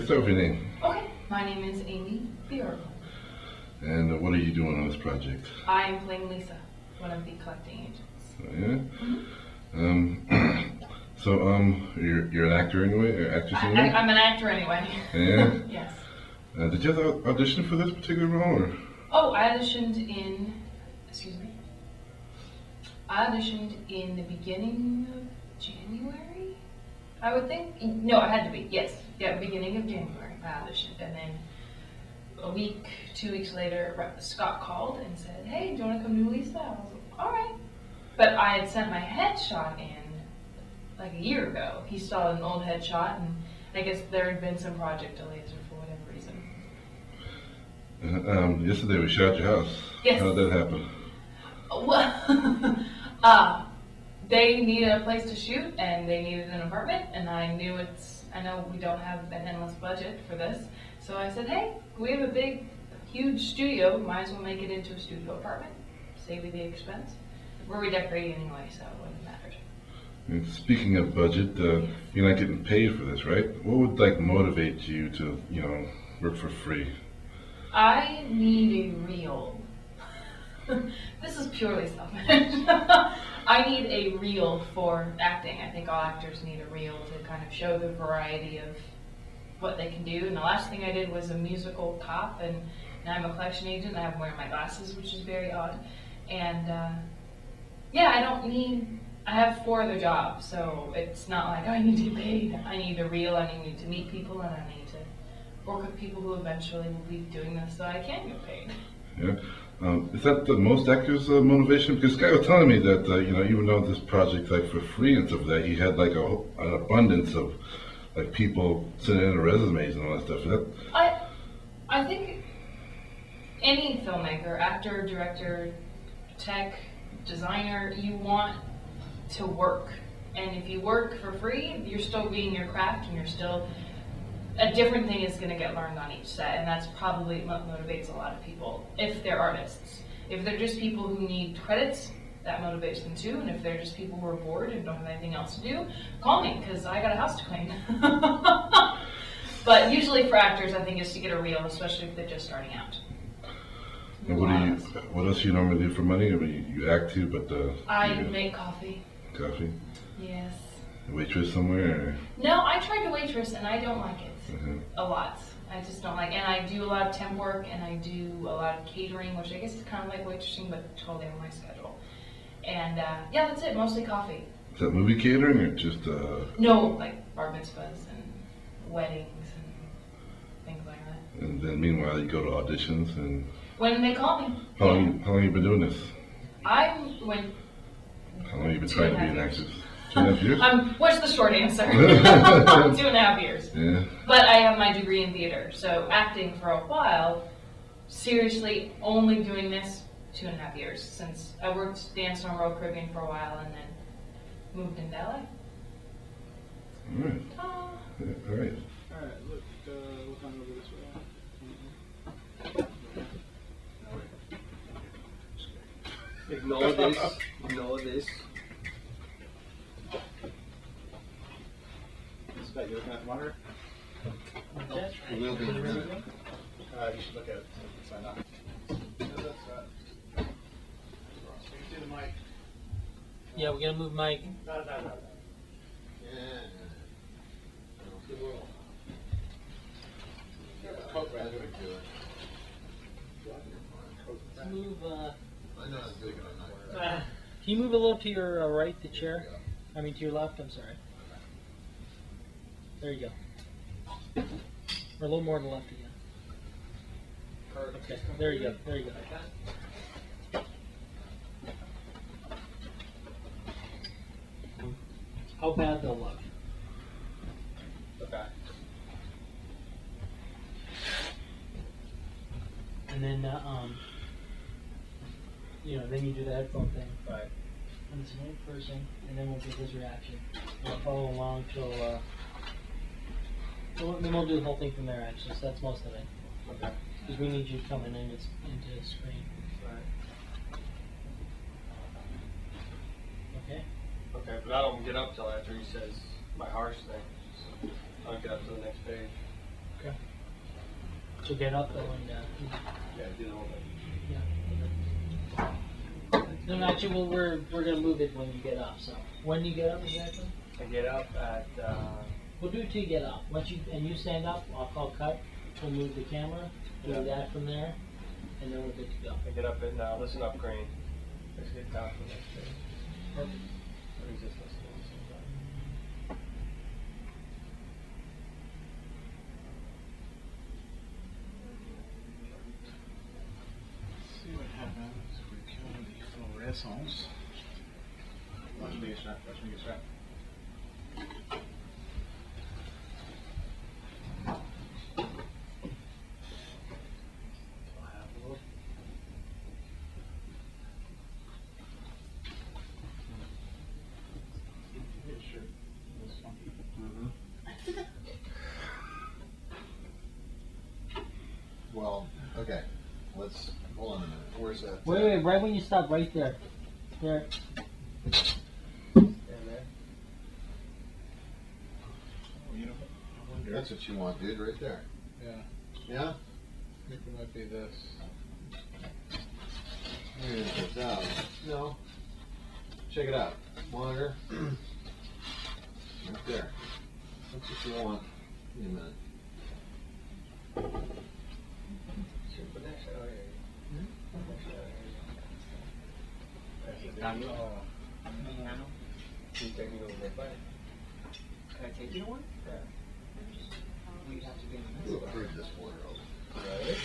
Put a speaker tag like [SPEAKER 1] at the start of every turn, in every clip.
[SPEAKER 1] start with your name.
[SPEAKER 2] Okay, my name is Amy Bjork.
[SPEAKER 1] And what are you doing on this project?
[SPEAKER 2] I am playing Lisa, one of the collecting agents.
[SPEAKER 1] Oh, yeah? You're an actor anyway, or actress anyway?
[SPEAKER 2] I'm an actor anyway.
[SPEAKER 1] Yeah?
[SPEAKER 2] Yes.
[SPEAKER 1] Did you have to audition for this particular role, or?
[SPEAKER 2] Oh, I auditioned in the beginning of January, I would think. No, it had to be, yes. Yeah, beginning of January I auditioned. And then a week, 2 weeks later, Scott called and said, hey, do you want to come do Lisa? I was like, all right. But I had sent my headshot in like a year ago. He saw an old headshot, and I guess there had been some project delays or for whatever reason.
[SPEAKER 1] Yesterday we shot your house.
[SPEAKER 2] Yes.
[SPEAKER 1] How did that happen?
[SPEAKER 2] Well, they needed a place to shoot, and they needed an apartment, and I know we don't have an endless budget for this, so I said, hey, we have a big, huge studio, might as well make it into a studio apartment, save you the expense. We're redecorating anyway, so it wouldn't matter.
[SPEAKER 1] And speaking of budget, you're not getting paid for this, right? What would motivate you to, work for free?
[SPEAKER 2] I need a reel. This is purely selfish. I need a reel for acting. I think all actors need a reel to kind of show the variety of what they can do. And the last thing I did was a musical cop, and now I'm a collection agent. I have wearing my glasses, which is very odd. And I have 4 other jobs, so it's not like I need to get paid. I need a reel, I need to meet people, and I need to work with people who eventually will be doing this so I can get paid.
[SPEAKER 1] Yeah. Is that the most actors' motivation? Because Guy was telling me that, even though this project's for free and stuff like that, he had an abundance of people sending in their resumes and all that stuff.
[SPEAKER 2] I think any filmmaker, actor, director, tech, designer, you want to work. And if you work for free, you're still being your craft, and you're still, a different thing is going to get learned on each set, and that's probably what motivates a lot of people, if they're artists. If they're just people who need credits, that motivates them too, and if they're just people who are bored and don't have anything else to do, call me, because I got a house to clean. But usually for actors, I think it's to get a reel, especially if they're just starting out.
[SPEAKER 1] And what else do you normally do for money? I mean, you act too, but
[SPEAKER 2] I make coffee.
[SPEAKER 1] Coffee?
[SPEAKER 2] Yes.
[SPEAKER 1] Waitress somewhere? Or?
[SPEAKER 2] No, I tried to waitress and I don't like it
[SPEAKER 1] Mm-hmm.
[SPEAKER 2] a lot. I just don't like it. And I do a lot of temp work, and I do a lot of catering, which I guess is kind of like waitressing, but totally on my schedule. And that's it, mostly coffee.
[SPEAKER 1] Is that movie catering or just?
[SPEAKER 2] No, like bar mitzvahs and weddings and things like that.
[SPEAKER 1] And then meanwhile you go to auditions and.
[SPEAKER 2] When they call me.
[SPEAKER 1] How long have you been doing this?
[SPEAKER 2] How
[SPEAKER 1] long have you been trying to be an actress? 2.5 years?
[SPEAKER 2] What's the short answer? 2.5 years.
[SPEAKER 1] Yeah.
[SPEAKER 2] But I have my degree in theater, so acting for a while, seriously only doing this 2.5 years, since I worked dance on Royal Caribbean for a while and then moved into LA.
[SPEAKER 1] All right.
[SPEAKER 2] Ta-da.
[SPEAKER 1] Yeah, all right.
[SPEAKER 3] All right, look, we'll come over this way. Ignore this. Ignore this. Is that you looking at the monitor?
[SPEAKER 4] It will be in a minute.
[SPEAKER 3] You should look at it. Sign up. Speak to the mic.
[SPEAKER 5] Yeah, we're gonna move Mike.
[SPEAKER 3] No.
[SPEAKER 4] Yeah.
[SPEAKER 3] Good world.
[SPEAKER 4] Coat rather than do it.
[SPEAKER 5] Let's move.
[SPEAKER 4] I know I'm doing it, I'm not.
[SPEAKER 5] Can you move a little to your right, the chair? I mean, to your left. I'm sorry. There you go. Or a little more to the left again. Okay. There you go. There you go. How bad they'll look.
[SPEAKER 3] Okay.
[SPEAKER 5] And then, then you do the headphone thing.
[SPEAKER 3] Right.
[SPEAKER 5] And it's one person, and then we'll get his reaction. We'll follow along till, then we'll do the whole thing from there, actually, so that's most of it.
[SPEAKER 3] Okay.
[SPEAKER 5] Because we need you coming into the screen.
[SPEAKER 3] Right.
[SPEAKER 5] Okay?
[SPEAKER 6] Okay, but I don't get up till after he says my harsh thing. So I don't get up to the next page.
[SPEAKER 5] So get up and,
[SPEAKER 3] Yeah, do the whole thing.
[SPEAKER 5] no, actually, well, we're gonna move it when you get up, so. When do you get up exactly?
[SPEAKER 6] I get up at,
[SPEAKER 5] We'll do it till you get up. Once you stand up, I'll call cut, we'll move the camera, do
[SPEAKER 6] Yeah.
[SPEAKER 5] that from there, and then we're good to go.
[SPEAKER 6] I get up at, listen up, Crane. Let's get down for the next day.
[SPEAKER 5] Perfect.
[SPEAKER 6] Or is this listening sometimes?
[SPEAKER 3] See what happens if we kill the fluorescence. Watch me get shot. Watch me get shot.
[SPEAKER 4] Well, okay, let's, hold on a minute, where's that?
[SPEAKER 5] Wait, right when you stop, right there. There.
[SPEAKER 6] Stand there.
[SPEAKER 3] You know, I wonder.
[SPEAKER 4] That's what you want, dude, right there.
[SPEAKER 3] Yeah,
[SPEAKER 4] Yeah?
[SPEAKER 3] I think it might be this.
[SPEAKER 4] Maybe it goes out. No. Check it out. Monitor. Right there. That's what you want. Give me a minute.
[SPEAKER 6] Sure, but next shot, oh, yeah, yeah. Next shot, yeah, yeah. You take me over there, buddy.
[SPEAKER 7] Can I take you to one?
[SPEAKER 6] Yeah.
[SPEAKER 7] We'd have to be
[SPEAKER 4] Who approved this 4-year-old?
[SPEAKER 6] Right?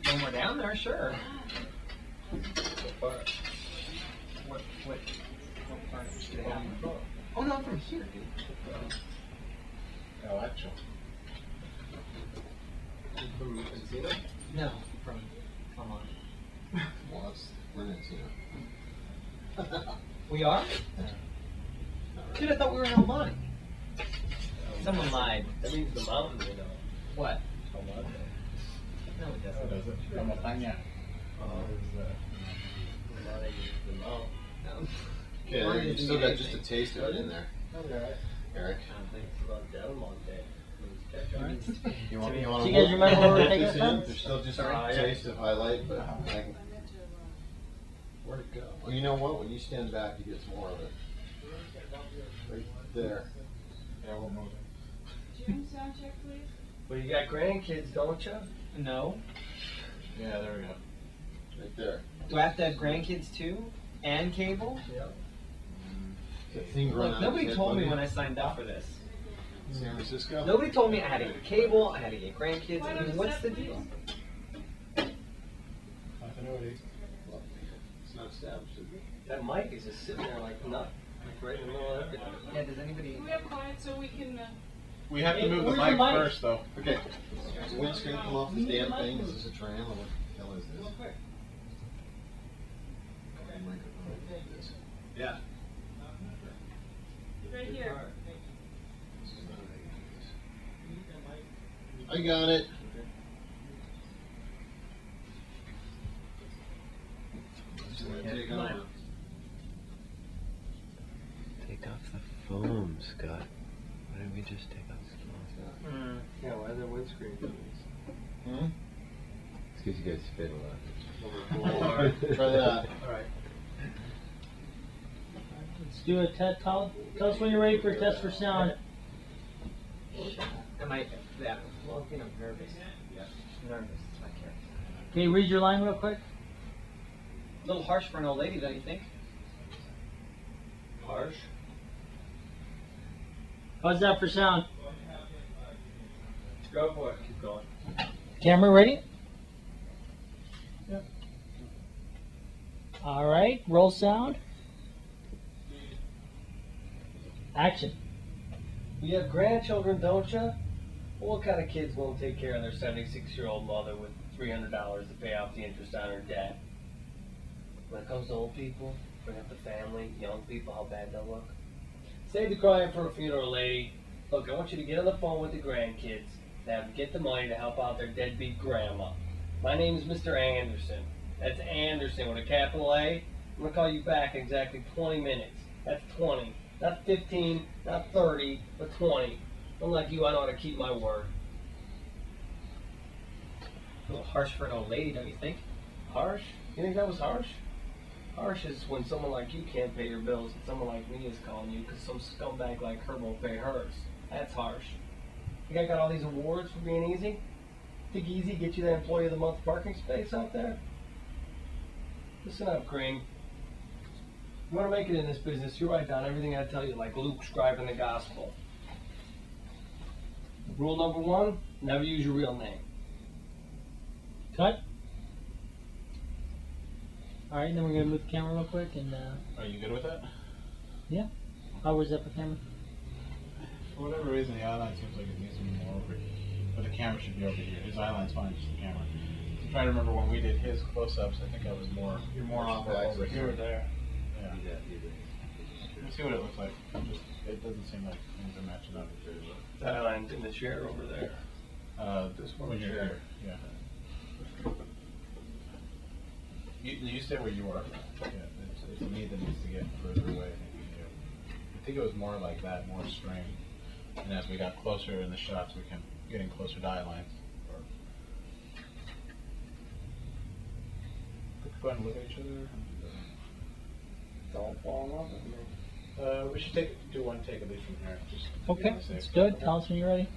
[SPEAKER 7] when we're down there, sure.
[SPEAKER 6] So far.
[SPEAKER 7] What part do they have? Oh no, I'm from here, dude.
[SPEAKER 3] Oh, actually.
[SPEAKER 6] From Encino?
[SPEAKER 7] No, from come on.
[SPEAKER 4] Well, that's, we're in Encino.
[SPEAKER 7] We are? Dude, I thought we were in Albany. Someone lied.
[SPEAKER 6] That means the mountain, you know.
[SPEAKER 7] What?
[SPEAKER 6] Almonte.
[SPEAKER 7] No, it doesn't.
[SPEAKER 3] Does it? La montaña.
[SPEAKER 6] Almonte is the mountain.
[SPEAKER 4] Okay, there, you still got just a taste of it in there,
[SPEAKER 6] Alright.
[SPEAKER 4] Eric.
[SPEAKER 6] It's about Del Monte.
[SPEAKER 4] You want
[SPEAKER 5] Do
[SPEAKER 4] to
[SPEAKER 5] you guys remember where we're taking
[SPEAKER 4] this
[SPEAKER 5] it
[SPEAKER 4] in?
[SPEAKER 5] from?
[SPEAKER 4] There's still just
[SPEAKER 6] Sorry.
[SPEAKER 4] a taste of highlight, but I can... Where'd it go? Well, you know what? When you stand back, you get some more of it. Right there.
[SPEAKER 3] Yeah, we'll move it.
[SPEAKER 2] June sound check, please.
[SPEAKER 6] Well, you got grandkids, don't you?
[SPEAKER 7] No.
[SPEAKER 3] Yeah, there we go.
[SPEAKER 4] Right there.
[SPEAKER 7] Do I have to have grandkids too? And cable?
[SPEAKER 6] Yeah.
[SPEAKER 4] That thing growing
[SPEAKER 7] Look,
[SPEAKER 4] out
[SPEAKER 7] nobody
[SPEAKER 4] of his
[SPEAKER 7] told me
[SPEAKER 4] head,
[SPEAKER 7] when I signed up for this.
[SPEAKER 4] San Francisco?
[SPEAKER 7] Nobody told me I had to get cable, I had to get grandkids.
[SPEAKER 2] Why
[SPEAKER 7] I mean,
[SPEAKER 2] don't
[SPEAKER 7] what's
[SPEAKER 2] you
[SPEAKER 7] the
[SPEAKER 2] set
[SPEAKER 7] deal?
[SPEAKER 3] Continuity.
[SPEAKER 4] It's not established, is it?
[SPEAKER 6] That mic is just sitting there like nut. Like right in the middle of everything.
[SPEAKER 7] Yeah, does anybody...
[SPEAKER 2] Can we have quiet so we can,
[SPEAKER 3] We have to
[SPEAKER 5] Hey,
[SPEAKER 3] move the
[SPEAKER 5] where's the
[SPEAKER 3] mic
[SPEAKER 5] mic?
[SPEAKER 3] first, though.
[SPEAKER 4] Okay. Does the windscreen come off this damn thing? Is this a triangle? What the hell is this? Microphone. This.
[SPEAKER 3] Yeah.
[SPEAKER 2] right here.
[SPEAKER 4] This is not how you do this. I got it. Just gonna take over.
[SPEAKER 8] Take off the foam, Scott. Why don't we just take off the foam?
[SPEAKER 6] Yeah, why is there windscreen?
[SPEAKER 8] It's because you guys spit a lot.
[SPEAKER 4] Alright, try that.
[SPEAKER 6] Alright.
[SPEAKER 5] Let's do a test. Tell us when you're ready for a test for sound.
[SPEAKER 7] Am I... Yeah. Well, you know, nervous. Nervous. It's my character.
[SPEAKER 5] Okay, read your line real quick.
[SPEAKER 7] A little harsh for an old lady, don't you think?
[SPEAKER 6] Harsh?
[SPEAKER 5] How's that for sound?
[SPEAKER 6] Go for it. Keep going.
[SPEAKER 5] Camera ready? Yep. All right, roll sound. Action.
[SPEAKER 6] You have grandchildren, don't you? Well, what kind of kids won't take care of their 76-year-old mother with $300 to pay off the interest on her debt? When it comes to old people, bring up the family, young people, how bad they'll look. Save the crying for a funeral, lady. Look, I want you to get on the phone with the grandkids. Get the money to help out their deadbeat grandma. My name is Mr. Anderson. That's Anderson with a capital A. I'm going to call you back in exactly 20 minutes. That's 20. Not 15, not 30, but 20. Unlike you, I know how to keep my word.
[SPEAKER 7] A little harsh for an old lady, don't you think?
[SPEAKER 6] Harsh? You think that was harsh? Harsh is when someone like you can't pay your bills and someone like me is calling you because some scumbag like her won't pay hers. That's harsh. Think I got all these awards for being easy? Think easy get you that Employee of the Month parking space out there? Listen up, Green. You want to make it in this business, you write down everything I tell you like Luke scribing the gospel. Rule number 1, never use your real name.
[SPEAKER 5] Cut. All right, then we're gonna move the camera real quick and
[SPEAKER 3] Are you good with that?
[SPEAKER 5] how was that for camera?
[SPEAKER 3] For whatever reason, the eyeline seems like it needs to be more over here. But the camera should be over here. His eyeline's fine, just the camera. I'm trying to remember when we did his close-ups, I think I was more... You're more off over here. There. Yeah. Let's see what it looks like. It doesn't seem like things are matching up.
[SPEAKER 6] The eyeline in the chair over there.
[SPEAKER 3] This one you're here. Yeah. You stay where you are. Yeah, it's me that needs to get further away. I think it was more like that, more strain. And as we got closer in the shots, we can getting closer to eye lines. Go ahead and look at each other.
[SPEAKER 6] Don't fall in love with me.
[SPEAKER 3] We should do one take at least from here. Just to be
[SPEAKER 5] Okay,
[SPEAKER 3] on the safe
[SPEAKER 5] it's
[SPEAKER 3] side.
[SPEAKER 5] good. Tell us when you're ready.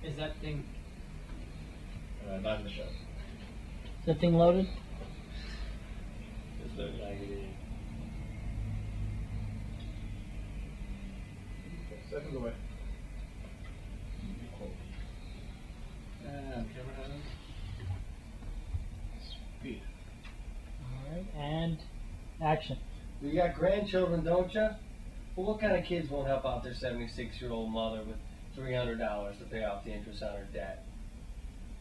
[SPEAKER 7] Is that thing?
[SPEAKER 3] Not in the shot.
[SPEAKER 5] Is that thing loaded?
[SPEAKER 6] Just look like it is.
[SPEAKER 3] Seconds away. And camera has speed.
[SPEAKER 5] All right, and action.
[SPEAKER 6] You got grandchildren, don't you? Well, what kind of kids won't help out their 76-year-old mother with $300 to pay off the interest on her debt?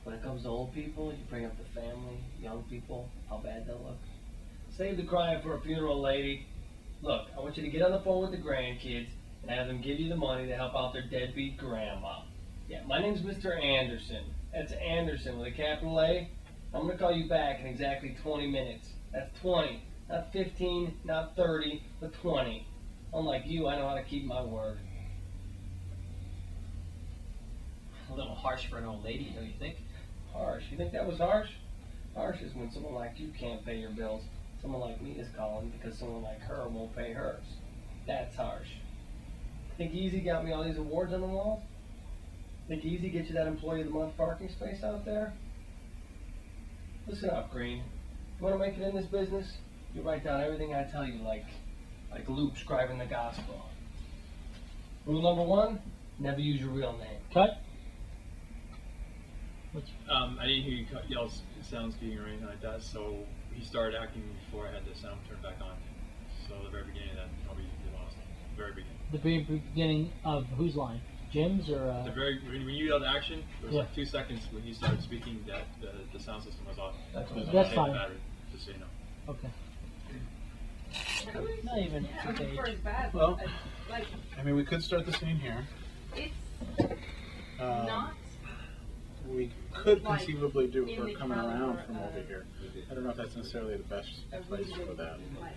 [SPEAKER 6] When it comes to old people, you bring up the family, young people, how bad they'll look. Save the crying for a funeral, lady. Look, I want you to get on the phone with the grandkids and have them give you the money to help out their deadbeat grandma. Yeah, my name's Mr. Anderson. That's Anderson with a capital A. I'm going to call you back in exactly 20 minutes. That's 20. Not 15, not 30, but 20. Unlike you, I know how to keep my word.
[SPEAKER 7] A little harsh for an old lady, don't you think?
[SPEAKER 6] Harsh? You think that was harsh? Harsh is when someone like you can't pay your bills. Someone like me is calling because someone like her won't pay hers. That's harsh. Think Easy got me all these awards on the wall? Think Easy get you that Employee of the Month parking space out there? Listen up, Green. You want to make it in this business? You write down everything I tell you like Luke scribing the gospel. Rule number 1, never use your real name.
[SPEAKER 5] Cut.
[SPEAKER 9] I didn't hear you yell sound speaking or anything like that, so he started acting before I had the sound turned back on. So the very beginning of that, probably you lost. Very beginning.
[SPEAKER 5] The very beginning of whose line? Jim's or?
[SPEAKER 9] When you yelled action, there was
[SPEAKER 5] Yeah.
[SPEAKER 9] like 2 seconds when he started speaking that the sound system was off.
[SPEAKER 6] That's
[SPEAKER 9] It was
[SPEAKER 5] That's
[SPEAKER 9] on
[SPEAKER 5] fine.
[SPEAKER 9] battery, just so you know.
[SPEAKER 5] Okay. Not even okay.
[SPEAKER 3] Well, I mean, we could start the scene here.
[SPEAKER 2] It's
[SPEAKER 3] Um,
[SPEAKER 2] not.
[SPEAKER 3] We could
[SPEAKER 2] like,
[SPEAKER 3] conceivably do
[SPEAKER 2] in
[SPEAKER 3] her
[SPEAKER 2] the
[SPEAKER 3] coming around
[SPEAKER 2] caliber
[SPEAKER 3] from over
[SPEAKER 2] of
[SPEAKER 3] here. I don't know if that's necessarily the best place for that.
[SPEAKER 2] Like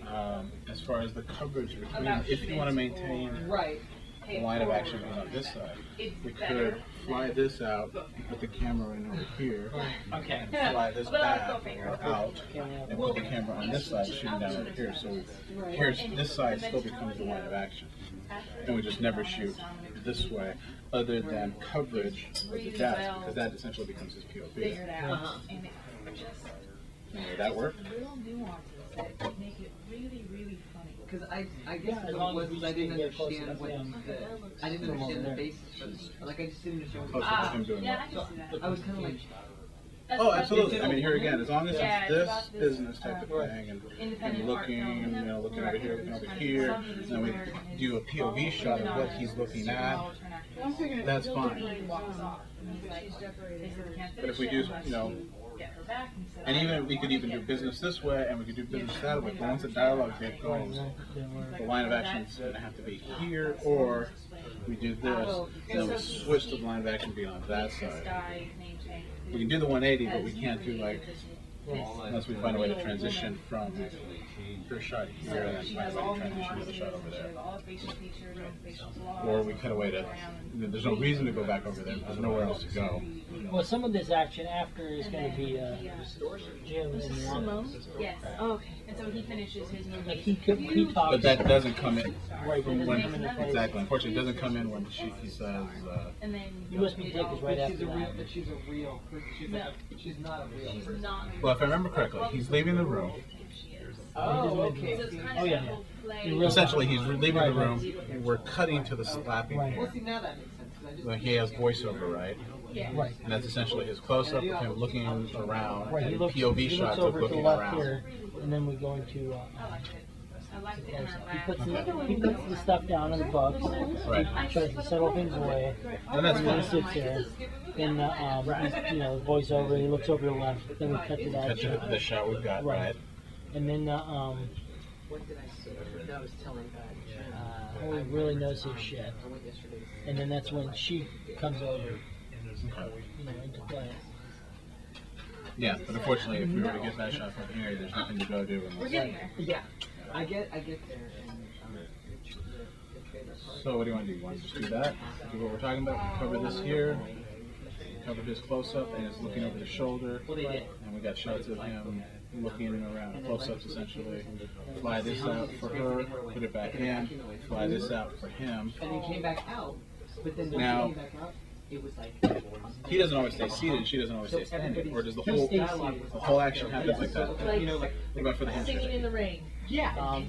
[SPEAKER 2] that.
[SPEAKER 3] As far as the coverage between,
[SPEAKER 2] About
[SPEAKER 3] if you want to maintain
[SPEAKER 2] Right.
[SPEAKER 3] the line of action being on this side, we could fly this out, put the camera in over here,
[SPEAKER 7] Okay.
[SPEAKER 3] and fly this
[SPEAKER 2] But I
[SPEAKER 3] back
[SPEAKER 2] go figure.
[SPEAKER 3] or out, and put the camera on this side, shooting down over here. So here's this side still becomes the line of action, and we just never shoot this way, other than coverage of the desk, because that essentially becomes his POV.
[SPEAKER 2] Figured out,
[SPEAKER 7] Uh-huh.
[SPEAKER 2] and it just
[SPEAKER 3] Would that work?
[SPEAKER 2] little nuances that make it really, really funny.
[SPEAKER 7] Because I guess
[SPEAKER 5] Yeah, as
[SPEAKER 7] what
[SPEAKER 5] long
[SPEAKER 7] it
[SPEAKER 5] as we
[SPEAKER 7] was, I
[SPEAKER 5] just
[SPEAKER 7] didn't
[SPEAKER 5] get close
[SPEAKER 7] understand
[SPEAKER 5] enough,
[SPEAKER 7] what
[SPEAKER 5] yeah.
[SPEAKER 7] I didn't
[SPEAKER 5] Come
[SPEAKER 7] understand
[SPEAKER 5] over
[SPEAKER 7] the
[SPEAKER 5] there.
[SPEAKER 7] basis of, like I just didn't understand
[SPEAKER 3] Closer
[SPEAKER 7] what
[SPEAKER 3] to him doing
[SPEAKER 2] Yeah,
[SPEAKER 3] what?
[SPEAKER 2] I can see that.
[SPEAKER 7] I was kind of like,
[SPEAKER 3] Oh, absolutely. I mean, here again, as long as
[SPEAKER 2] Yeah,
[SPEAKER 3] it's
[SPEAKER 2] it's
[SPEAKER 3] this
[SPEAKER 2] about this,
[SPEAKER 3] business type of thing, and
[SPEAKER 2] independent art
[SPEAKER 3] looking,
[SPEAKER 2] film.
[SPEAKER 3] you know, looking over here, looking over
[SPEAKER 2] Right.
[SPEAKER 3] here,
[SPEAKER 2] Some of the
[SPEAKER 3] and we
[SPEAKER 2] weird and
[SPEAKER 3] do a
[SPEAKER 2] his
[SPEAKER 3] POV
[SPEAKER 2] follow-
[SPEAKER 3] shot of
[SPEAKER 2] even
[SPEAKER 3] what
[SPEAKER 2] on
[SPEAKER 3] he's
[SPEAKER 2] a
[SPEAKER 3] looking
[SPEAKER 2] super
[SPEAKER 3] at.
[SPEAKER 2] well-turned actress.
[SPEAKER 3] That's
[SPEAKER 2] He
[SPEAKER 3] fine.
[SPEAKER 2] walks off, and he's like, they said we can't
[SPEAKER 3] But if
[SPEAKER 2] finish
[SPEAKER 3] we
[SPEAKER 2] it
[SPEAKER 3] do,
[SPEAKER 2] unless
[SPEAKER 3] you know,
[SPEAKER 2] you get her back. He said,
[SPEAKER 3] And
[SPEAKER 2] "I
[SPEAKER 3] even
[SPEAKER 2] don't
[SPEAKER 3] we could
[SPEAKER 2] wanna
[SPEAKER 3] even do
[SPEAKER 2] get
[SPEAKER 3] business
[SPEAKER 2] her
[SPEAKER 3] this way, and we could do business that way. But once the dialogue get going, the line of action is going to have to be here, or we do this, then we switch to the line of action being on that
[SPEAKER 2] This
[SPEAKER 3] side.
[SPEAKER 2] guy named Hank,
[SPEAKER 3] We can do the 180, but we
[SPEAKER 2] who
[SPEAKER 3] can't do like
[SPEAKER 2] this
[SPEAKER 3] unless we find a way to transition from for a shot here,
[SPEAKER 2] So
[SPEAKER 3] and
[SPEAKER 2] she
[SPEAKER 3] that's
[SPEAKER 2] has
[SPEAKER 3] fine.
[SPEAKER 2] all
[SPEAKER 3] We
[SPEAKER 2] the
[SPEAKER 3] transition to the
[SPEAKER 2] nuances,
[SPEAKER 3] shot over
[SPEAKER 2] she
[SPEAKER 3] there.
[SPEAKER 2] has all the facial features, all the facial flaws.
[SPEAKER 3] Or we cut away to. There's no reason to go back over there. There's nowhere else to go.
[SPEAKER 5] Well, some of this action after is going to be Jim and
[SPEAKER 2] Simone? Yes. Oh, okay. And so he finishes his movie.
[SPEAKER 5] Like he talks.
[SPEAKER 3] But that doesn't come in.
[SPEAKER 5] Right,
[SPEAKER 3] From
[SPEAKER 5] that
[SPEAKER 3] when,
[SPEAKER 5] doesn't come in.
[SPEAKER 3] exactly. Unfortunately, it doesn't come in when he says.
[SPEAKER 2] And then
[SPEAKER 5] You must be dick is right
[SPEAKER 6] But she's
[SPEAKER 5] after
[SPEAKER 6] a real.
[SPEAKER 5] that.
[SPEAKER 6] But she's a real. She's
[SPEAKER 2] No.
[SPEAKER 6] she's not a real
[SPEAKER 2] she's
[SPEAKER 6] person.
[SPEAKER 2] not.
[SPEAKER 3] Well, if I remember correctly, he's leaving the room.
[SPEAKER 6] Oh,
[SPEAKER 2] So
[SPEAKER 6] okay.
[SPEAKER 2] it's kind
[SPEAKER 5] Oh,
[SPEAKER 2] of
[SPEAKER 5] yeah,
[SPEAKER 2] that
[SPEAKER 5] yeah.
[SPEAKER 2] whole play.
[SPEAKER 5] You real-
[SPEAKER 3] Essentially, he's leaving
[SPEAKER 5] Right,
[SPEAKER 3] the
[SPEAKER 5] right.
[SPEAKER 3] room. And we're cutting to the slapping
[SPEAKER 5] Right.
[SPEAKER 6] Well,
[SPEAKER 3] here.
[SPEAKER 6] see, now that makes sense. 'Cause I just
[SPEAKER 3] Like he has voiceover, right?
[SPEAKER 2] Yeah.
[SPEAKER 5] Right.
[SPEAKER 3] And that's essentially his close-up of him looking around,
[SPEAKER 5] Right. He
[SPEAKER 3] and
[SPEAKER 5] looks.
[SPEAKER 3] POV
[SPEAKER 5] he
[SPEAKER 3] shots
[SPEAKER 5] looks
[SPEAKER 3] of
[SPEAKER 5] over to the
[SPEAKER 3] looking
[SPEAKER 5] left
[SPEAKER 3] around.
[SPEAKER 5] here, and then we go into.
[SPEAKER 2] I liked it. I liked it and I
[SPEAKER 5] He
[SPEAKER 2] laughed.
[SPEAKER 5] puts the stuff down in the books.
[SPEAKER 3] Right.
[SPEAKER 5] Tries to settle things away.
[SPEAKER 3] And that's
[SPEAKER 5] And then he
[SPEAKER 3] fine.
[SPEAKER 5] sits there. Then he's, voiceover. He looks over to the left. Then we cut to that
[SPEAKER 3] Cut to
[SPEAKER 5] shot.
[SPEAKER 3] the shot we've got,
[SPEAKER 5] Right.
[SPEAKER 3] right?
[SPEAKER 5] And then
[SPEAKER 7] What did I say? No, I was telling
[SPEAKER 5] we really knows his shit.
[SPEAKER 7] I went yesterday.
[SPEAKER 5] And then that's when she comes over, into play.
[SPEAKER 3] Yeah, but unfortunately, if we were to get that shot from here, there's nothing to go do.
[SPEAKER 2] We're
[SPEAKER 3] Unless...
[SPEAKER 2] getting there.
[SPEAKER 7] Yeah, I get there, and the trailer park.
[SPEAKER 3] So what do you want to do? You want to just do that? Do what we're talking about? Cover this here. Cover his close-up, and it's looking over the shoulder.
[SPEAKER 7] Well, they did.
[SPEAKER 3] And we got shots of him looking around, close-ups essentially. Fly this out for her, put it back in. Fly this out for him.
[SPEAKER 7] And then came back out, but then when
[SPEAKER 3] Now-
[SPEAKER 7] he came back out, it was like.
[SPEAKER 3] He doesn't always stay seated. She doesn't always stay standing. Or does the whole action happens like that?
[SPEAKER 7] You know, like.
[SPEAKER 3] What about for the
[SPEAKER 2] Singing
[SPEAKER 3] handshake?
[SPEAKER 2] in the rain.
[SPEAKER 7] Yeah.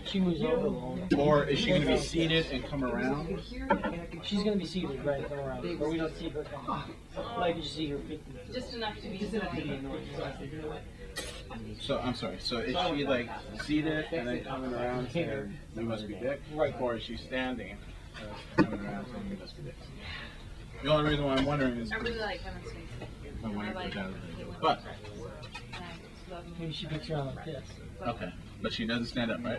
[SPEAKER 5] She moves over a little.
[SPEAKER 3] Or is she going to be seated and come
[SPEAKER 7] I
[SPEAKER 3] around?
[SPEAKER 7] could hear it, and I could.
[SPEAKER 5] She's gonna be seated right around, but we don't see her come. Like you see her 50.
[SPEAKER 2] Just enough to be
[SPEAKER 7] Just enough to be
[SPEAKER 2] annoying.
[SPEAKER 7] annoying. So I said, you know what?
[SPEAKER 3] So I'm sorry. So is she like seated and then coming around saying we must be dick?
[SPEAKER 5] Right.
[SPEAKER 3] Or is she standing coming around saying we must be dick? The only reason why I'm wondering is
[SPEAKER 2] I really like Kevin's face.
[SPEAKER 3] I want
[SPEAKER 2] I
[SPEAKER 3] to
[SPEAKER 2] like
[SPEAKER 3] put down.
[SPEAKER 2] it when
[SPEAKER 3] But
[SPEAKER 2] he and I love him.
[SPEAKER 5] Maybe she picks her on like this.
[SPEAKER 3] okay, but she doesn't stand up, right?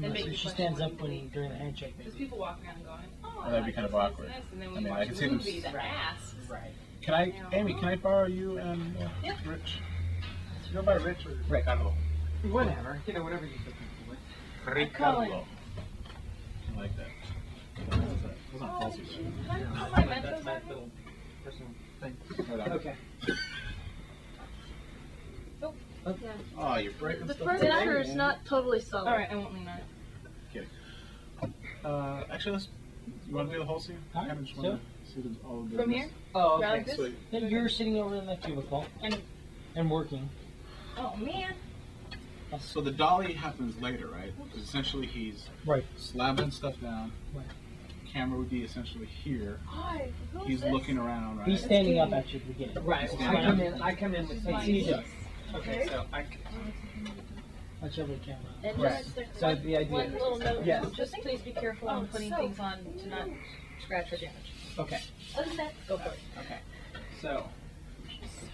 [SPEAKER 2] And make
[SPEAKER 5] So
[SPEAKER 2] you
[SPEAKER 5] she
[SPEAKER 2] question
[SPEAKER 5] stands
[SPEAKER 2] what
[SPEAKER 5] up
[SPEAKER 2] you
[SPEAKER 5] when
[SPEAKER 2] think.
[SPEAKER 5] during the handshake.
[SPEAKER 2] There's people walking around going, oh,
[SPEAKER 3] Well, that'd be kind of awkward.
[SPEAKER 2] And then
[SPEAKER 3] I
[SPEAKER 2] when
[SPEAKER 3] mean,
[SPEAKER 2] you
[SPEAKER 3] I
[SPEAKER 2] watch
[SPEAKER 3] can
[SPEAKER 2] a
[SPEAKER 3] see them
[SPEAKER 2] movie, the asks.
[SPEAKER 7] Right.
[SPEAKER 3] Can I, Amy? Can I borrow you and
[SPEAKER 2] Yeah.
[SPEAKER 3] Rich? You go by Rich or
[SPEAKER 7] Ricardo. Whatever. You know, whatever you feel comfortable with.
[SPEAKER 3] Ricardo. I like that. Those aren't falsies.
[SPEAKER 2] Can I put my Mentos
[SPEAKER 7] That's my
[SPEAKER 2] on?
[SPEAKER 7] little personal thing.
[SPEAKER 3] Hold on.
[SPEAKER 7] Okay.
[SPEAKER 2] Yeah.
[SPEAKER 3] Oh, you're breaking
[SPEAKER 10] The
[SPEAKER 3] stuff.
[SPEAKER 10] furniture is not totally solid.
[SPEAKER 2] All right, I won't lean on it.
[SPEAKER 3] Actually, let's. You want to do the whole scene?
[SPEAKER 5] Alright,
[SPEAKER 3] I just want to see all of
[SPEAKER 2] From here?
[SPEAKER 7] Oh,
[SPEAKER 2] Like
[SPEAKER 7] okay.
[SPEAKER 2] this?
[SPEAKER 3] Sweet.
[SPEAKER 5] Then you're sitting over in that cubicle and working.
[SPEAKER 2] Oh man.
[SPEAKER 3] So the dolly happens later, right? Because essentially he's
[SPEAKER 5] Right.
[SPEAKER 3] slamming stuff down.
[SPEAKER 5] Right.
[SPEAKER 3] Camera would be essentially here.
[SPEAKER 2] Hi. Who's
[SPEAKER 3] He's
[SPEAKER 2] this?
[SPEAKER 3] looking around, right?
[SPEAKER 5] He's standing up at you at the beginning.
[SPEAKER 7] Right.
[SPEAKER 3] It's
[SPEAKER 7] I
[SPEAKER 3] fine.
[SPEAKER 7] come in with
[SPEAKER 5] Let's see you do it.
[SPEAKER 7] Okay, so I.
[SPEAKER 5] Watch over the camera.
[SPEAKER 10] And
[SPEAKER 7] Right.
[SPEAKER 10] just
[SPEAKER 7] So the idea.
[SPEAKER 10] one little note,
[SPEAKER 7] Yes.
[SPEAKER 10] just please be careful on putting
[SPEAKER 2] so
[SPEAKER 10] things on to not scratch or damage.
[SPEAKER 7] Okay.
[SPEAKER 10] Other than that, go for it.
[SPEAKER 7] Okay. So.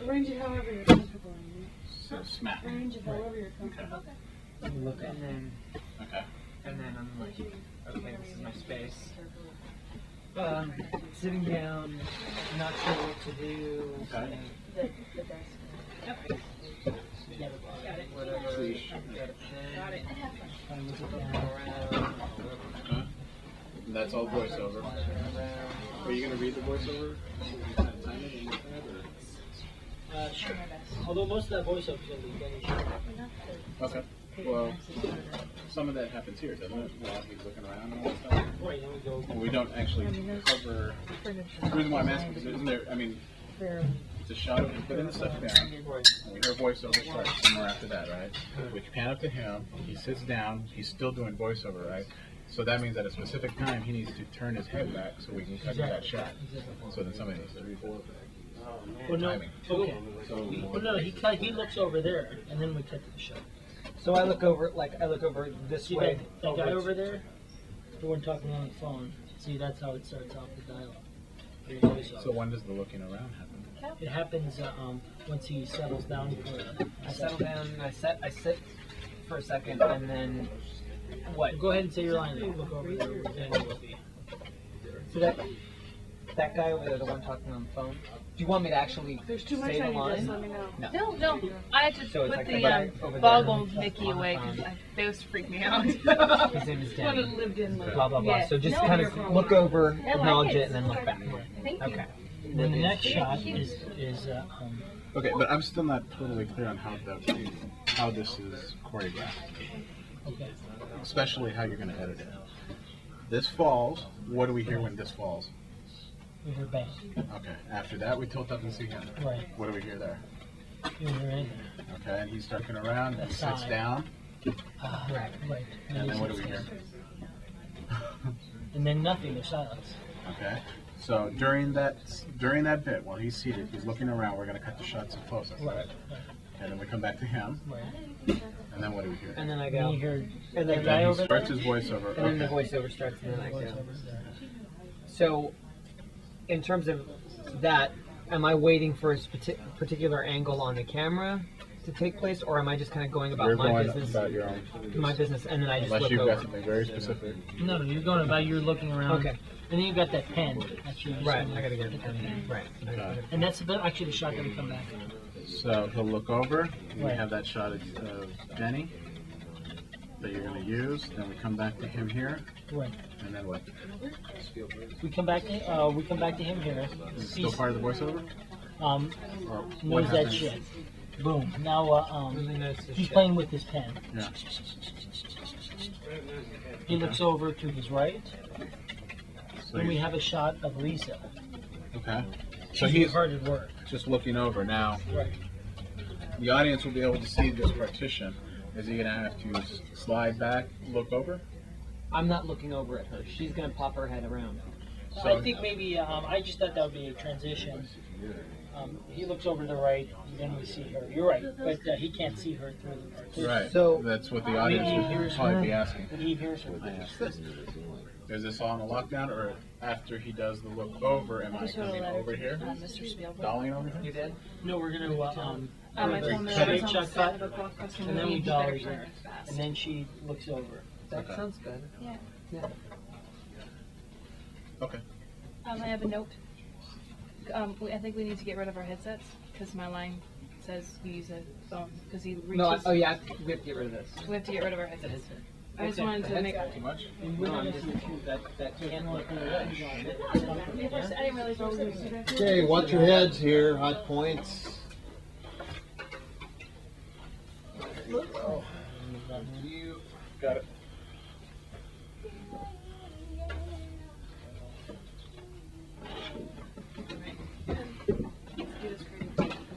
[SPEAKER 10] Arrange it however you're comfortable.
[SPEAKER 3] So smack.
[SPEAKER 10] Arrange it however you're comfortable.
[SPEAKER 5] You look up.
[SPEAKER 7] And then.
[SPEAKER 3] Okay.
[SPEAKER 7] And then I'm like, okay, this is my space. Sitting down, not sure what to do.
[SPEAKER 3] Okay.
[SPEAKER 10] The desk.
[SPEAKER 7] Got it. Whatever. Got it.
[SPEAKER 5] Kind of look it down.
[SPEAKER 7] Around.
[SPEAKER 3] Okay. And that's all voiceover. Are you going to read the voiceover? Time it in your head, or?
[SPEAKER 5] Sure. Although most of that voiceover is going to be finished.
[SPEAKER 3] Okay. Well, some of that happens here, doesn't it? While he's looking around and all that stuff.
[SPEAKER 5] Right, then we go.
[SPEAKER 3] Well, we don't actually cover. The reason why I'm asking is, isn't there? I mean, it's a shot of him putting the stuff down,
[SPEAKER 5] Right.
[SPEAKER 3] and we hear voiceover start somewhere after that, right? We pan up to him. He sits down. He's still doing voiceover, right? So that means at a specific time he needs to turn his head back so we can cut to that shot. So then somebody needs to read
[SPEAKER 5] Well, no.
[SPEAKER 3] timing.
[SPEAKER 5] Okay.
[SPEAKER 3] So
[SPEAKER 5] Well, no, he looks over there, and then we cut to the show.
[SPEAKER 6] So I look over this
[SPEAKER 5] See
[SPEAKER 6] way.
[SPEAKER 5] that guy over there? The one talking on the phone. See, that's how it starts off the dialogue. For your voiceover.
[SPEAKER 3] So when does the looking around happen?
[SPEAKER 5] It happens once he settles down for.
[SPEAKER 6] I settle down. I sit for a second, and then what?
[SPEAKER 5] Go ahead and say your line. Then look over there. Then it will be. So that
[SPEAKER 7] that guy over there, the one talking on the phone? Do you want me to actually
[SPEAKER 10] There's too much
[SPEAKER 7] say the
[SPEAKER 10] on you,
[SPEAKER 7] line?
[SPEAKER 10] just let me know.
[SPEAKER 2] No, I had to
[SPEAKER 7] So it's
[SPEAKER 2] put
[SPEAKER 7] like
[SPEAKER 2] the
[SPEAKER 7] the guy over there
[SPEAKER 2] boggle
[SPEAKER 7] who's
[SPEAKER 2] Mickey
[SPEAKER 7] on the
[SPEAKER 2] away
[SPEAKER 7] phone.
[SPEAKER 2] because they used to freak me out.
[SPEAKER 7] His name is
[SPEAKER 10] One
[SPEAKER 7] Danny.
[SPEAKER 10] that lived in like.
[SPEAKER 7] Blah blah blah.
[SPEAKER 2] Yeah.
[SPEAKER 7] So just
[SPEAKER 2] No,
[SPEAKER 7] kind
[SPEAKER 2] you're
[SPEAKER 7] of
[SPEAKER 2] wrong.
[SPEAKER 7] look over,
[SPEAKER 2] I like
[SPEAKER 7] acknowledge
[SPEAKER 2] it.
[SPEAKER 7] it, and then look back.
[SPEAKER 2] Thank you.
[SPEAKER 7] Okay.
[SPEAKER 5] And then the next shot is
[SPEAKER 3] Okay, but I'm still not totally clear on how this is choreographed,
[SPEAKER 5] okay.
[SPEAKER 3] especially how you're going to edit it. This falls. What do we hear when this falls?
[SPEAKER 5] We hear bang.
[SPEAKER 3] Okay. After that, we tilt up and see him.
[SPEAKER 5] Right.
[SPEAKER 3] What do we hear there?
[SPEAKER 5] You hear in
[SPEAKER 3] Okay, and he's turning around. He sits
[SPEAKER 5] Aside.
[SPEAKER 3] down,
[SPEAKER 5] right. Right.
[SPEAKER 3] and then what do we hear?
[SPEAKER 5] And then nothing. There's silence.
[SPEAKER 3] Okay. So during that bit, while he's seated, he's looking around. We're going to cut the shots of close up.
[SPEAKER 5] Right.
[SPEAKER 3] And then we come back to him,
[SPEAKER 5] Right.
[SPEAKER 3] and then what do we hear?
[SPEAKER 7] And then I
[SPEAKER 5] Then
[SPEAKER 7] go.
[SPEAKER 5] you hear
[SPEAKER 7] And
[SPEAKER 5] the
[SPEAKER 7] then
[SPEAKER 5] guy
[SPEAKER 3] He
[SPEAKER 5] over
[SPEAKER 3] starts
[SPEAKER 5] there.
[SPEAKER 3] his voiceover.
[SPEAKER 7] And then the
[SPEAKER 3] Okay.
[SPEAKER 7] voiceover starts, and then I go.
[SPEAKER 5] Voiceover there.
[SPEAKER 7] So, in terms of that, am I waiting for a particular angle on the camera to take place, or am I just kind of going about
[SPEAKER 3] You're
[SPEAKER 7] my
[SPEAKER 3] going
[SPEAKER 7] business,
[SPEAKER 3] about your own.
[SPEAKER 7] my business, and then I just
[SPEAKER 3] Unless
[SPEAKER 7] look
[SPEAKER 3] you've
[SPEAKER 7] over?
[SPEAKER 3] got something very specific.
[SPEAKER 5] No, you're going about. You're looking around.
[SPEAKER 7] Okay.
[SPEAKER 5] And then you got that pen. Actually,
[SPEAKER 7] Right, I gotta get the pen. Right.
[SPEAKER 3] Okay.
[SPEAKER 5] And that's actually the shot that we come back.
[SPEAKER 3] So he'll look over. We
[SPEAKER 5] Right.
[SPEAKER 3] have that shot of Denny that you're going to use. Then we come back to him here,
[SPEAKER 5] Right.
[SPEAKER 3] and then what?
[SPEAKER 5] We come back. We come back to him here.
[SPEAKER 3] Is it still part of the voiceover?
[SPEAKER 5] Or
[SPEAKER 3] what
[SPEAKER 5] knows that
[SPEAKER 3] happens?
[SPEAKER 5] shit. Boom. Now he's
[SPEAKER 7] shit.
[SPEAKER 5] playing with his pen.
[SPEAKER 3] Yeah.
[SPEAKER 5] He looks over to his right.
[SPEAKER 3] So
[SPEAKER 5] Then we
[SPEAKER 3] he's-
[SPEAKER 5] have a shot of Lisa.
[SPEAKER 3] okay. So
[SPEAKER 5] She's
[SPEAKER 3] he's
[SPEAKER 5] hard at work.
[SPEAKER 3] just looking over now.
[SPEAKER 5] Right.
[SPEAKER 3] The audience will be able to see this partition. Is he going to have to slide back, look over?
[SPEAKER 7] I'm not looking over at her. She's gonna pop her head around.
[SPEAKER 5] So I think maybe I just thought that would be a transition. He looks over to the right, then we see her. You're right, but he can't see her through the partition.
[SPEAKER 3] Right.
[SPEAKER 7] So-
[SPEAKER 3] That's what the audience would probably be asking.
[SPEAKER 5] He hears her.
[SPEAKER 3] Is this all in a lockdown, or after he does the look over, am I
[SPEAKER 2] just wrote a
[SPEAKER 3] coming
[SPEAKER 2] letter
[SPEAKER 3] over
[SPEAKER 2] to,
[SPEAKER 3] here?
[SPEAKER 2] Mr. Spielberg.
[SPEAKER 3] Dollying over here?
[SPEAKER 7] You did?
[SPEAKER 5] No, we're gonna
[SPEAKER 2] I told him that
[SPEAKER 5] cut
[SPEAKER 2] I
[SPEAKER 5] it,
[SPEAKER 2] was on
[SPEAKER 5] shot
[SPEAKER 2] the set of
[SPEAKER 5] cut,
[SPEAKER 2] a blockbuster
[SPEAKER 5] and then
[SPEAKER 2] movie,
[SPEAKER 5] we
[SPEAKER 2] he better
[SPEAKER 5] dolly
[SPEAKER 2] turn
[SPEAKER 5] her,
[SPEAKER 2] it fast.
[SPEAKER 5] and then she looks over.
[SPEAKER 7] That
[SPEAKER 3] Okay.
[SPEAKER 7] sounds good.
[SPEAKER 2] Yeah.
[SPEAKER 7] Yeah.
[SPEAKER 3] Okay.
[SPEAKER 2] I have a note. I think we need to get rid of our headsets because my line says we use a phone because he reaches.
[SPEAKER 7] No, oh yeah, we have to get rid of this.
[SPEAKER 2] We have to get rid of our headsets. I just wanted to make.
[SPEAKER 3] Too much?
[SPEAKER 7] No, I'm just that can't look
[SPEAKER 2] I didn't realize what was going to
[SPEAKER 4] Okay, watch your heads here, hot points.
[SPEAKER 3] You got it.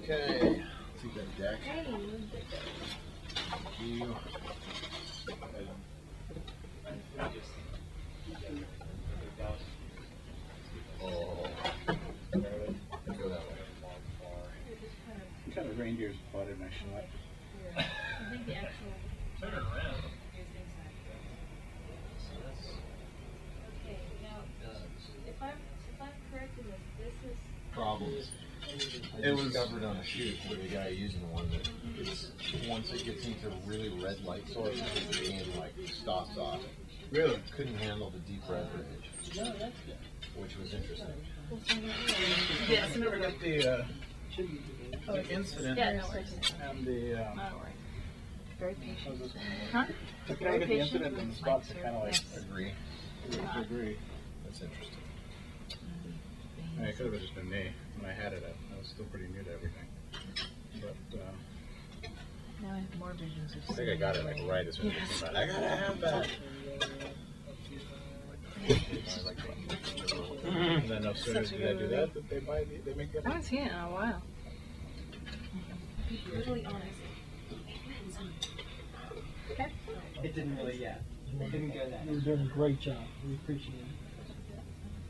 [SPEAKER 4] Okay. See that deck? You. Oh. Go that way.
[SPEAKER 3] What kind of reindeers spotted my shot?
[SPEAKER 2] I think the actual.
[SPEAKER 9] Turn it around.
[SPEAKER 10] Okay, now, if I'm correct in this is.
[SPEAKER 4] Problems. I
[SPEAKER 3] It was-
[SPEAKER 4] discovered on a shoot with a guy using one that it's, once it gets into really red light sources, the game like stops off.
[SPEAKER 3] Really?
[SPEAKER 4] Couldn't handle the deep red range,
[SPEAKER 5] No, that's good.
[SPEAKER 4] which was interesting.
[SPEAKER 2] Yes.
[SPEAKER 3] I never got the incident
[SPEAKER 2] Yeah, no worries.
[SPEAKER 3] and the.
[SPEAKER 2] Not worry. Very patient.
[SPEAKER 3] How's this one?
[SPEAKER 2] Huh?
[SPEAKER 3] I can look at the incident and the spots are kind of like
[SPEAKER 2] Yes.
[SPEAKER 4] Agree.
[SPEAKER 3] agree.
[SPEAKER 4] That's interesting.
[SPEAKER 3] I mean, it could have just been me when I had it up. I was still pretty new to everything. But
[SPEAKER 2] Now I have more visions of.
[SPEAKER 3] I think I got it like right as soon as it came out. I gotta have that. And then as soon as you do that, they make
[SPEAKER 2] I
[SPEAKER 3] that.
[SPEAKER 2] haven't seen it in a while.
[SPEAKER 10] Be brutally honest.
[SPEAKER 7] It didn't really, yeah. It didn't go that.
[SPEAKER 5] You're doing a great job. We appreciate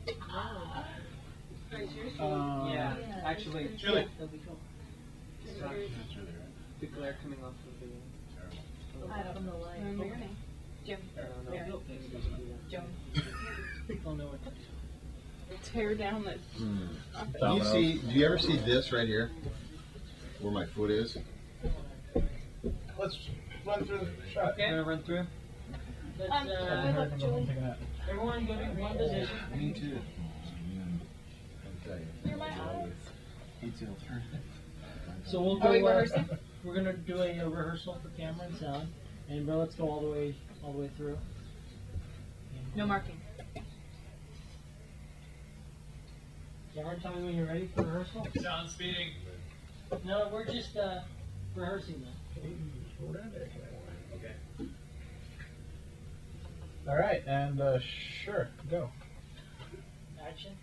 [SPEAKER 5] it.
[SPEAKER 7] Yeah, actually,
[SPEAKER 3] Really?
[SPEAKER 7] it's not the glare coming off of the.
[SPEAKER 10] I don't know why.
[SPEAKER 2] Remember your name? Jim.
[SPEAKER 7] I don't know.
[SPEAKER 2] Joan.
[SPEAKER 5] People know it.
[SPEAKER 2] Tear down the.
[SPEAKER 4] Do you see? Do you ever see this right here, where my foot is?
[SPEAKER 3] Let's run through the shot.
[SPEAKER 7] You wanna run through?
[SPEAKER 5] Let's, everyone go to one position.
[SPEAKER 4] Me too.
[SPEAKER 10] You're my eyes.
[SPEAKER 3] He's the alternative.
[SPEAKER 5] So we'll
[SPEAKER 2] Are we
[SPEAKER 5] go.
[SPEAKER 2] rehearsing?
[SPEAKER 5] We're gonna do a rehearsal for camera and sound, and bro, let's go all the way through.
[SPEAKER 2] No marking.
[SPEAKER 5] Cameron, tell me when you're ready for rehearsal.
[SPEAKER 9] Sound speeding.
[SPEAKER 5] No, we're just rehearsing now.
[SPEAKER 9] Okay.
[SPEAKER 3] All right, and sure, go.
[SPEAKER 5] Action.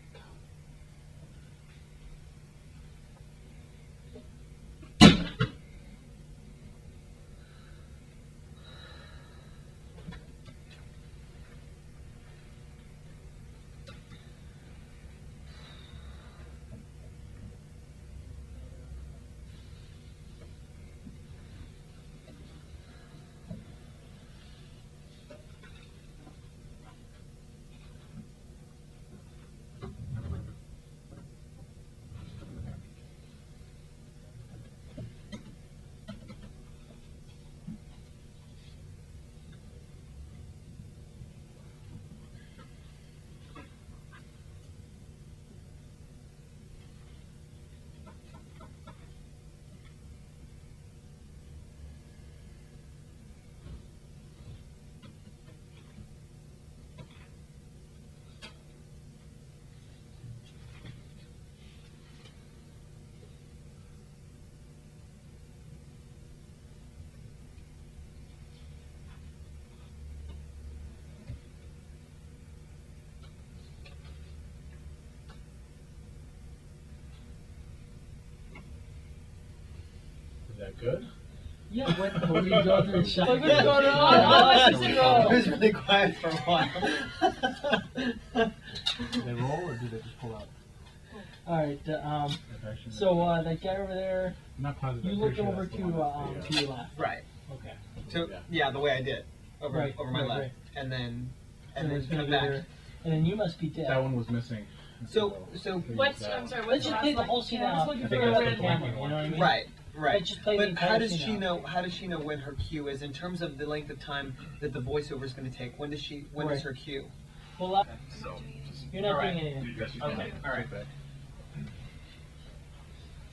[SPEAKER 3] Is that good?
[SPEAKER 5] Yeah, when we go through the shot.
[SPEAKER 2] What's going on?
[SPEAKER 6] It was really quiet for a while.
[SPEAKER 3] Do they roll or do they just pull out?
[SPEAKER 5] All right. So that guy over there,
[SPEAKER 3] Not positive.
[SPEAKER 5] you look over to your left.
[SPEAKER 7] Right.
[SPEAKER 5] Okay.
[SPEAKER 7] So yeah, the way I did over
[SPEAKER 5] Right,
[SPEAKER 7] over my
[SPEAKER 5] right,
[SPEAKER 7] left,
[SPEAKER 5] right.
[SPEAKER 7] and then
[SPEAKER 5] And
[SPEAKER 7] then
[SPEAKER 5] it's gonna
[SPEAKER 7] come
[SPEAKER 5] be
[SPEAKER 7] back.
[SPEAKER 5] there. And then you must be dead.
[SPEAKER 3] That one was missing.
[SPEAKER 7] So
[SPEAKER 2] What's, I'm sorry,
[SPEAKER 5] Let's
[SPEAKER 2] what's
[SPEAKER 5] just
[SPEAKER 2] the
[SPEAKER 5] play
[SPEAKER 2] last
[SPEAKER 5] the
[SPEAKER 2] line?
[SPEAKER 5] whole scene
[SPEAKER 2] Yeah, I was
[SPEAKER 5] out.
[SPEAKER 2] looking
[SPEAKER 5] I
[SPEAKER 2] for
[SPEAKER 5] think
[SPEAKER 2] a
[SPEAKER 5] that's
[SPEAKER 2] red
[SPEAKER 5] the
[SPEAKER 2] one.
[SPEAKER 5] camera, you know what I mean?
[SPEAKER 7] right.
[SPEAKER 5] Let's just play the
[SPEAKER 7] But
[SPEAKER 5] entire
[SPEAKER 7] how does
[SPEAKER 5] scene
[SPEAKER 7] she
[SPEAKER 5] out.
[SPEAKER 7] know? How does she know when her cue is in terms of the length of time that the voiceover is going to take? When does she? When is
[SPEAKER 5] Right.
[SPEAKER 7] her cue?
[SPEAKER 5] Well,
[SPEAKER 9] So,
[SPEAKER 5] you're not
[SPEAKER 7] Alright.
[SPEAKER 5] doing anything.
[SPEAKER 7] Okay. All right.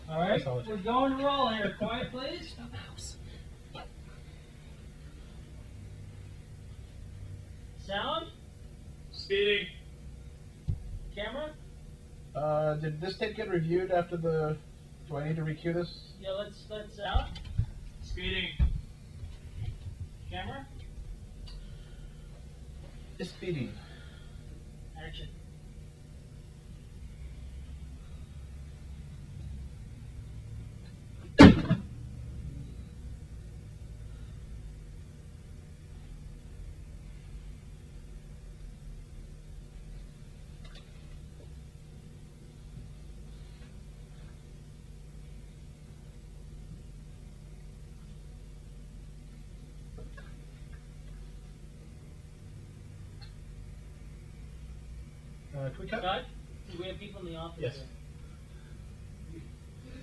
[SPEAKER 5] All right. We're going to roll here. Quiet, please. Sound.
[SPEAKER 9] speeding.
[SPEAKER 5] Camera.
[SPEAKER 3] Did this tape get reviewed after the? Do I need to recue this?
[SPEAKER 5] Yeah. Let's out.
[SPEAKER 9] Speeding.
[SPEAKER 5] Camera.
[SPEAKER 3] It's speeding.
[SPEAKER 5] Action.
[SPEAKER 3] Can we cut?
[SPEAKER 5] Cut. Do we have people in the office?
[SPEAKER 3] Yes.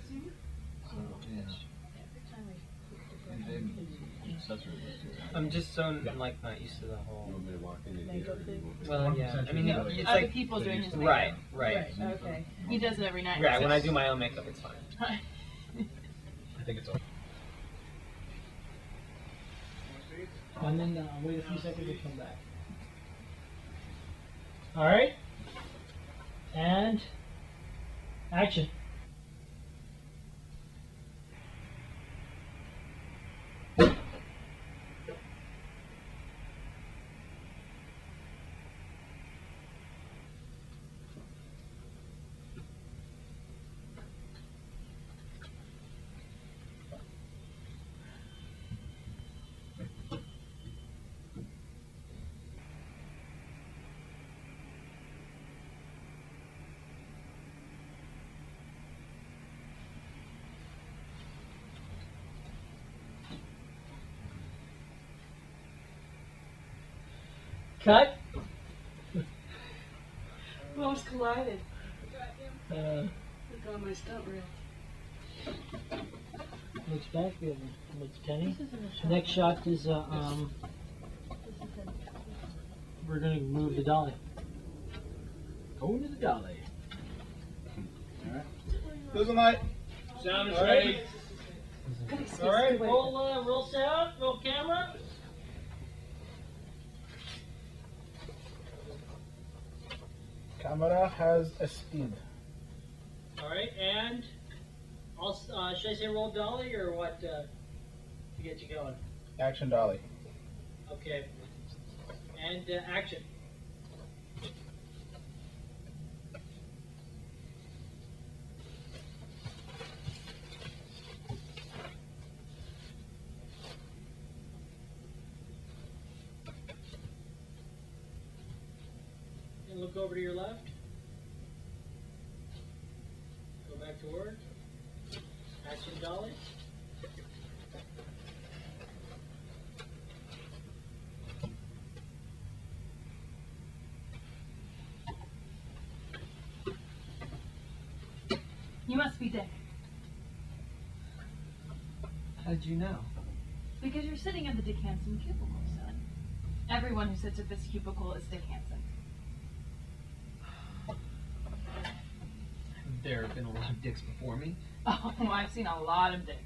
[SPEAKER 5] Here?
[SPEAKER 7] I'm just so like not used to the whole.
[SPEAKER 10] Makeup thing?
[SPEAKER 7] Well, yeah. I mean,
[SPEAKER 3] No,
[SPEAKER 7] it's
[SPEAKER 2] Other
[SPEAKER 7] like
[SPEAKER 2] people doing his makeup.
[SPEAKER 7] right, right.
[SPEAKER 10] Okay.
[SPEAKER 2] He does it every night.
[SPEAKER 7] Right. When I do my own makeup, it's fine.
[SPEAKER 3] I think it's over.
[SPEAKER 5] And then wait a few seconds to come back. All right. And action. Cut.
[SPEAKER 10] We almost collided.
[SPEAKER 5] Uh,
[SPEAKER 10] Look on my stunt reel.
[SPEAKER 5] looks back. Looks Kenny.
[SPEAKER 10] This isn't a
[SPEAKER 5] The
[SPEAKER 10] shot.
[SPEAKER 5] next shot is
[SPEAKER 10] This isn't.
[SPEAKER 5] we're gonna move the dolly. Going to the dolly.
[SPEAKER 3] Who's the light?
[SPEAKER 5] Sound is
[SPEAKER 3] All
[SPEAKER 5] ready.
[SPEAKER 3] right.
[SPEAKER 5] All right, roll sound, roll camera.
[SPEAKER 3] Camera has a speed.
[SPEAKER 5] All right, and should I say roll dolly or what to get you going?
[SPEAKER 3] Action dolly.
[SPEAKER 5] Okay. And action. And look over to your left. Go back to work. Action dolly.
[SPEAKER 2] You must be Dick.
[SPEAKER 7] How did you know?
[SPEAKER 2] Because you're sitting at the Dick Hansen cubicle, son. Everyone who sits at this cubicle is Dick Hansen.
[SPEAKER 7] There have been a lot of dicks before me.
[SPEAKER 2] Oh, I've seen a lot of Dicks.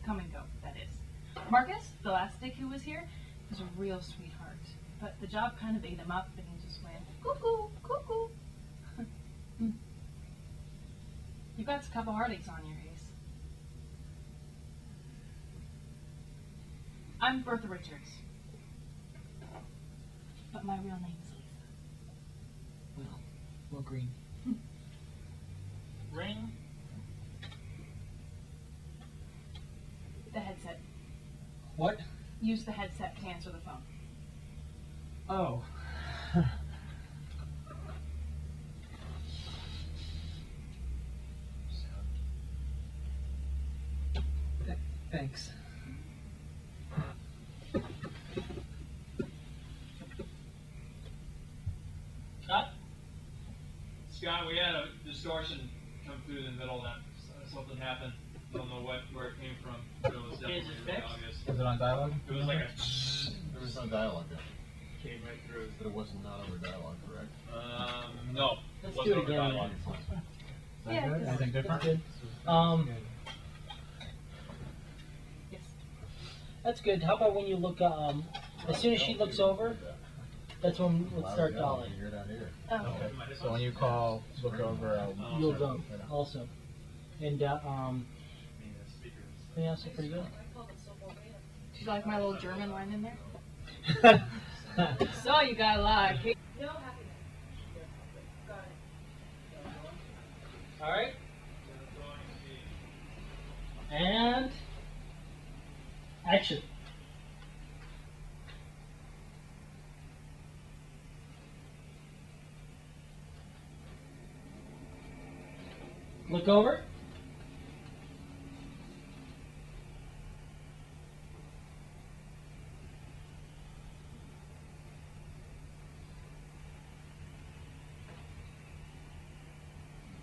[SPEAKER 2] Come and go, that is. Marcus, the last Dick who was here, was a real sweetheart. But the job kind of ate him up, and he just went, cuckoo, cuckoo. You've got a couple heartaches on your face. I'm Bertha Richards. But my real name is Lisa.
[SPEAKER 7] Well, green.
[SPEAKER 5] Ring.
[SPEAKER 2] The headset.
[SPEAKER 7] What?
[SPEAKER 2] Use the headset to answer the phone.
[SPEAKER 7] Oh. Thanks.
[SPEAKER 9] Cut. Scott, we had a distortion come through the middle of that. Something happened. Don't know where it came from. But it was definitely
[SPEAKER 5] Is it
[SPEAKER 9] really
[SPEAKER 5] fixed?
[SPEAKER 9] obvious.
[SPEAKER 3] Was it on dialogue?
[SPEAKER 9] It was like a
[SPEAKER 4] There was no dialogue there.
[SPEAKER 9] came right through.
[SPEAKER 4] But it was not over dialogue, correct?
[SPEAKER 9] No.
[SPEAKER 5] Let's
[SPEAKER 9] wasn't
[SPEAKER 5] do it
[SPEAKER 9] over
[SPEAKER 5] again.
[SPEAKER 9] dialogue.
[SPEAKER 2] Yeah,
[SPEAKER 3] Good?
[SPEAKER 2] this-
[SPEAKER 3] Anything different?
[SPEAKER 2] Yes.
[SPEAKER 5] That's good. How about when you look, as soon as she looks over, that's when we'll start dolly.
[SPEAKER 4] You're down here.
[SPEAKER 2] Oh.
[SPEAKER 3] Okay. So when you call, look over.
[SPEAKER 5] You'll go also. And, anything else is pretty good?
[SPEAKER 2] Did you like my little German line in there? So you got a lot of kids.
[SPEAKER 5] All right. And action. Look over.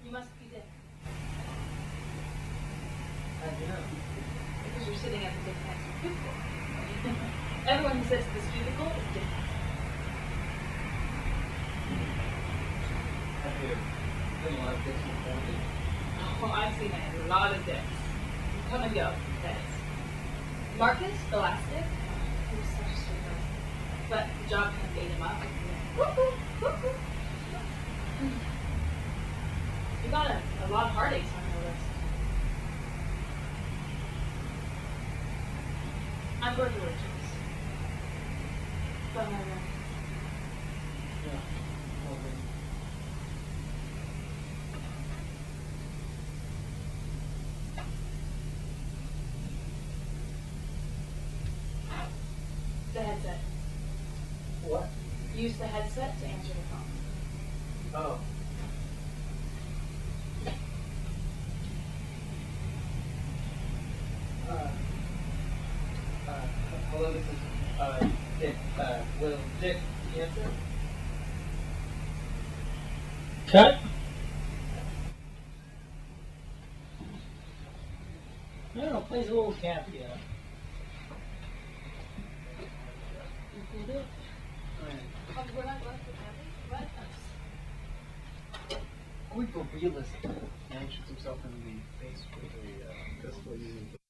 [SPEAKER 2] You must be Dick.
[SPEAKER 7] How'd you know?
[SPEAKER 2] Because you're sitting at the Dick Hansen cubicle. Everyone who sits at this cubicle is Dick Hansen.
[SPEAKER 7] Have you been a lot of dicks before me?
[SPEAKER 2] Oh, I've seen a lot of Dicks. Come and go, that is. Marcus, the last Dick, he was such a sweetheart. But the job kind of ate him up. Cuckoo, cuckoo. You got a lot of heartaches on your list. I'm Bertha Richards. But my real
[SPEAKER 7] Yeah. Well, green.
[SPEAKER 2] the headset.
[SPEAKER 7] What?
[SPEAKER 2] Use the headset to answer the phone.
[SPEAKER 7] Oh. Hello, this is Dick. Will Dick answer?
[SPEAKER 5] Cut. I don't know, plays a little cap, yeah. You cool, Dick?
[SPEAKER 2] Oh, we're not left with Abby? What?
[SPEAKER 6] going for realism.
[SPEAKER 3] Man shoots himself in the face with a pistol using